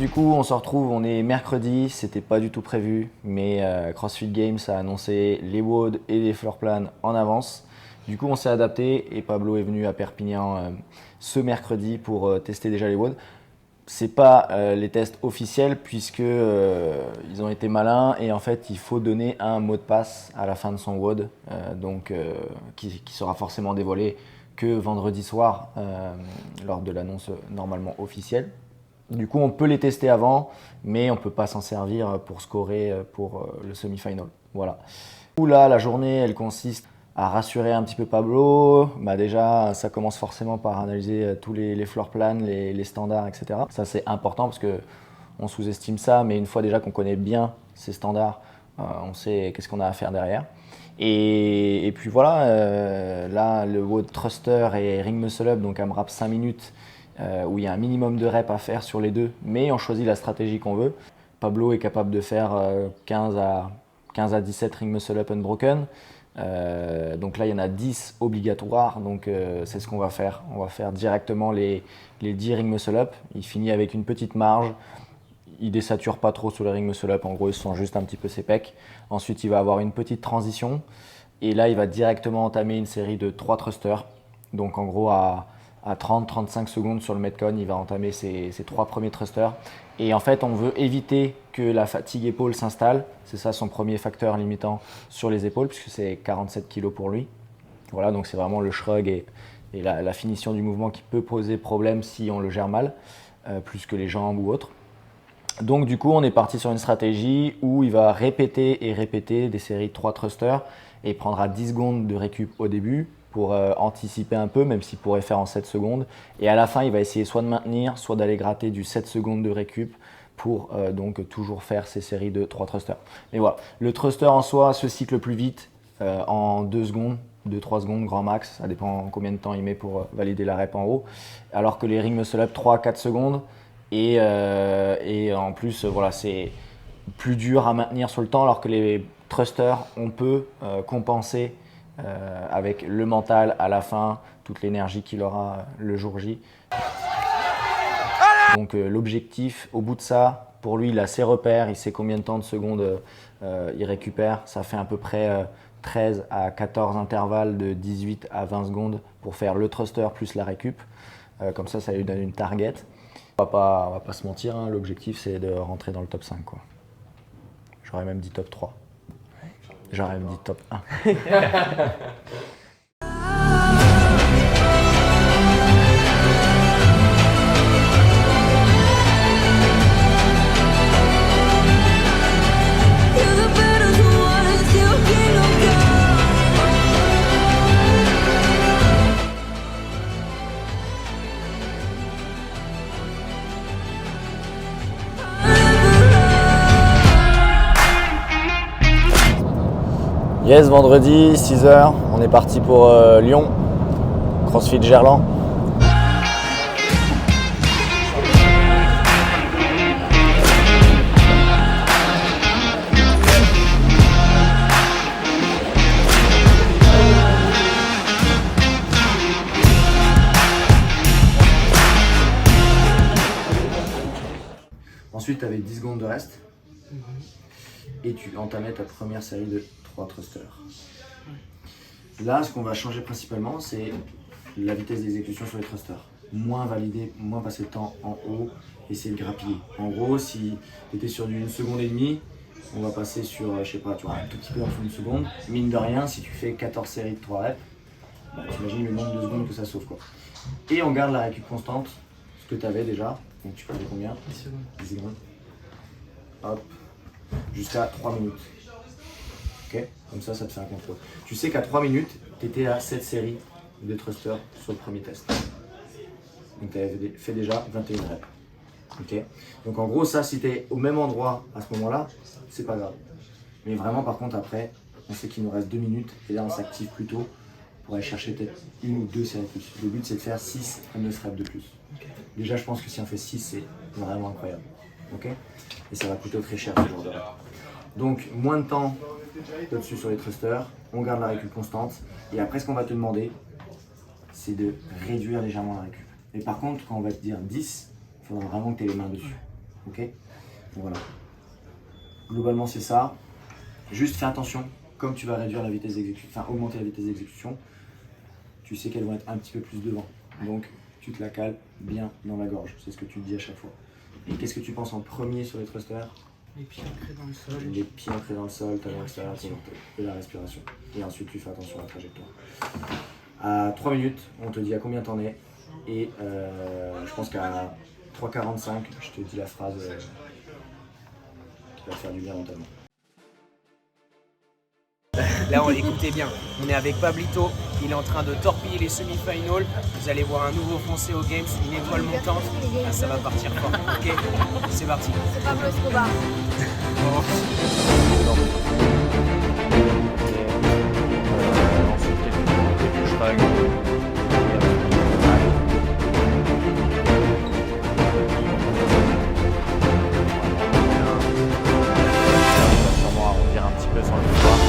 du coup, on se retrouve, on est mercredi, c'était pas du tout prévu, mais CrossFit Games a annoncé les WOD et les floor plans en avance. Du coup, on s'est adapté et Pablo est venu à Perpignan ce mercredi pour tester déjà les WOD. C'est pas les tests officiels puisque ils ont été malins et en fait il faut donner un mot de passe à la fin de son WOD, qui sera forcément dévoilé que vendredi soir lors de l'annonce normalement officielle. Du coup, on peut les tester avant, mais on ne peut pas s'en servir pour scorer pour le semi-final. Voilà. Du coup, là, la journée, elle consiste à rassurer un petit peu Pablo. Déjà, ça commence forcément par analyser tous les floor plans, les standards, etc. Ça, c'est important parce qu'on sous-estime ça, mais une fois déjà qu'on connaît bien ces standards, on sait qu'est-ce qu'on a à faire derrière. Et puis voilà, là, le WOD Thruster et Ring Muscle Up, donc AMRAP 5 minutes, où il y a un minimum de reps à faire sur les deux, mais on choisit la stratégie qu'on veut. Pablo est capable de faire 15 à 17 Ring Muscle Up Unbroken. Donc là, il y en a 10 obligatoires, donc c'est ce qu'on va faire. On va faire directement les 10 Ring Muscle Up. Il finit avec une petite marge. Il désature pas trop sur le Ring Muscle Up, en gros, il sent juste un petit peu ses pecs. Ensuite, il va avoir une petite transition. Et là, il va directement entamer une série de 3 thrusters. Donc en gros, à 30-35 secondes sur le Metcon, il va entamer ses 3 premiers thrusters. Et en fait, on veut éviter que la fatigue épaule s'installe. C'est ça son premier facteur limitant sur les épaules, puisque c'est 47 kg pour lui. Voilà, donc c'est vraiment le shrug et la finition du mouvement qui peut poser problème si on le gère mal, plus que les jambes ou autres. Donc du coup, on est parti sur une stratégie où il va répéter et répéter des séries de 3 thrusters et il prendra 10 secondes de récup au début pour anticiper un peu, même s'il pourrait faire en 7 secondes. Et à la fin, il va essayer soit de maintenir, soit d'aller gratter du 7 secondes de récup pour donc toujours faire ces séries de 3 thrusters. Mais voilà, le thruster en soi se cycle plus vite en 2 secondes, 2-3 secondes grand max, ça dépend combien de temps il met pour valider la rep en haut. Alors que les Ring Muscle Up 3-4 secondes. Et en plus, voilà, c'est plus dur à maintenir sur le temps, alors que les thrusters, on peut compenser avec le mental à la fin, toute l'énergie qu'il aura le jour J. Donc l'objectif, au bout de ça, pour lui, il a ses repères, il sait combien de temps de secondes il récupère. Ça fait à peu près 13 à 14 intervalles de 18 à 20 secondes pour faire le thruster plus la récup. Comme ça lui donne une target. On va pas se mentir, hein, l'objectif c'est de rentrer dans le top 5, quoi. J'aurais même dit top 3. J'aurais même dit top 1. Yes, vendredi, 6h, on est parti pour Lyon, CrossFit Gerland. Ensuite, tu avais 10 secondes de reste et tu entamais ta première série de 3 thrusters. Là, ce qu'on va changer principalement, c'est la vitesse d'exécution sur les thrusters. Moins valider, moins passer le temps en haut, essayer de grappiller. En gros, si tu étais sur du 1 seconde et demie, on va passer sur, je sais pas, tu vois, un tout petit peu en dessous d'une seconde. Mine de rien, si tu fais 14 séries de 3 reps, t'imagines le nombre de secondes que ça sauve, quoi. Et on garde la récup constante, ce que tu avais déjà. Donc tu prenais combien? 10 secondes. 10 secondes. Hop. Jusqu'à 3 minutes. Ok, comme ça te fait un contrôle. Tu sais qu'à 3 minutes, tu étais à 7 séries de thrusters sur le premier test. Donc tu avais fait déjà 21 reps. Ok, donc en gros, ça, si tu es au même endroit à ce moment-là, c'est pas grave. Mais vraiment, par contre, après, on sait qu'il nous reste 2 minutes et là, on s'active plus tôt pour aller chercher peut-être 1 ou 2 séries de plus. Le but, c'est de faire 6 à 9 reps de plus. Okay. Déjà, je pense que si on fait 6, c'est vraiment incroyable. Ok, et ça va coûter très cher ce genre de reps. Donc, moins de temps au-dessus sur les thrusters, on garde la récup constante. Et après, ce qu'on va te demander, c'est de réduire légèrement la récup. Et par contre, quand on va te dire 10, il faudra vraiment que tu aies les mains dessus. Ok. Voilà. Globalement, c'est ça. Juste fais attention, comme tu vas réduire la vitesse d'exécution, enfin augmenter la vitesse d'exécution, tu sais qu'elles vont être un petit peu plus devant. Donc tu te la cales bien dans la gorge, c'est ce que tu te dis à chaque fois. Et qu'est-ce que tu penses en premier sur les thrusters? Les pieds ancrés dans le sol. Les pieds ancrés dans le sol, talon extérieur et la respiration. Et ensuite tu fais attention à la trajectoire. À 3 minutes, on te dit à combien t'en es. Et je pense qu'à 3,45, je te dis la phrase qui va te faire du bien mentalement. Là, écoutez bien, on est avec Pablito, il est en train de torpiller les semi-finals. Vous allez voir un nouveau français aux Games, une étoile montante. Ah, ça va partir fort, ok? C'est parti. C'est Pablo Escobar. Sûrement arrondir un petit peu sur le couloir.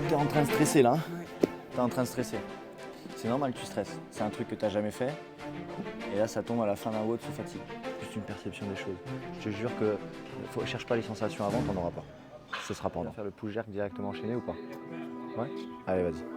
T'es en train de stresser là, hein? T'es en train de stresser. C'est normal que tu stresses. C'est un truc que t'as jamais fait. Et là, ça tombe à la fin d'un WOD, tu fatigues. C'est juste une perception des choses. Je te jure que cherche pas les sensations avant, t'en auras pas. Ce sera pendant. Faire le push jerk directement enchaîné ou pas? Ouais? Allez, vas-y.